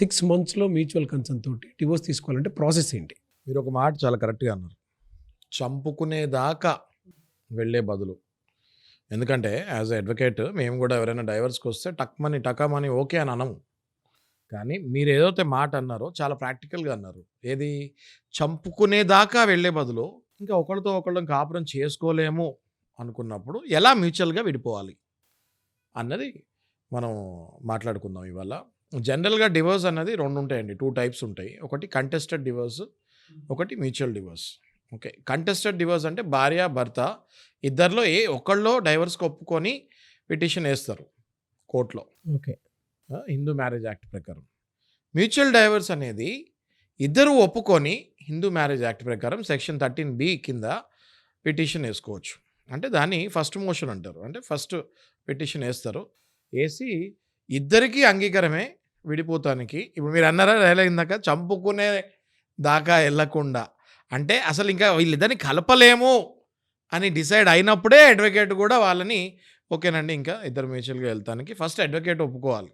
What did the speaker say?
6 మంత్స్‌లో mutual consent తోటి divorce తీసుకోవాలంటే ప్రాసెస్ ఏంటి? మీరు ఒక మాట చాలా కరెక్ట్గా అన్నారు. చంపుకునేదాకా వెళ్ళే బదులు, ఎందుకంటే యాజ్ ఎ అడ్వకేట్ మేము కూడా ఎవరైనా డైవర్స్కి వస్తే టకామని ఓకే అని అనము. కానీ మీరు ఏదైతే మాట అన్నారో చాలా ప్రాక్టికల్గా అన్నారు. ఏది? చంపుకునేదాకా వెళ్ళే బదులు ఇంకా ఒకరితో ఒకళ్ళం కాపురం చేసుకోలేము అనుకున్నప్పుడు ఎలా మ్యూచువల్గా విడిపోవాలి అన్నది మనం మాట్లాడుకుందాం ఇవాళ. జనరల్గా డివోర్స్ అన్నది 2 ఉంటాయండి. 2 టైప్స్ ఉంటాయి. ఒకటి కంటెస్టెడ్ డివోర్స్, ఒకటి mutual divorce. Okay. Contested divorce అంటే భార్య భర్త ఇద్దరిలో ఏ ఒక్కళ్ళో డైవర్స్కి ఒప్పుకొని పిటిషన్ వేస్తారు కోర్టులో, ఓకే. హిందూ మ్యారేజ్ యాక్ట్ ప్రకారం. మ్యూచువల్ డైవర్స్ అనేది ఇద్దరు ఒప్పుకొని హిందూ మ్యారేజ్ యాక్ట్ ప్రకారం సెక్షన్ 13B కింద పిటిషన్ వేసుకోవచ్చు. అంటే దాన్ని ఫస్ట్ మోషన్ అంటారు. అంటే ఫస్ట్ పిటిషన్ వేస్తారు. వేసి ఇద్దరికీ అంగీకారమే విడిపోతానికి. ఇప్పుడు మీరు అన్నారా ఇందాక చంపుకునే దాకా వెళ్ళకుండా, అంటే అసలు ఇంకా వీళ్ళిద్దరిని కలపలేము అని డిసైడ్ అయినప్పుడే అడ్వకేట్ కూడా వాళ్ళని ఓకేనండి ఇంకా ఇద్దరు మ్యూచువల్గా వెళ్తానికి ఫస్ట్ అడ్వకేట్ ఒప్పుకోవాలి.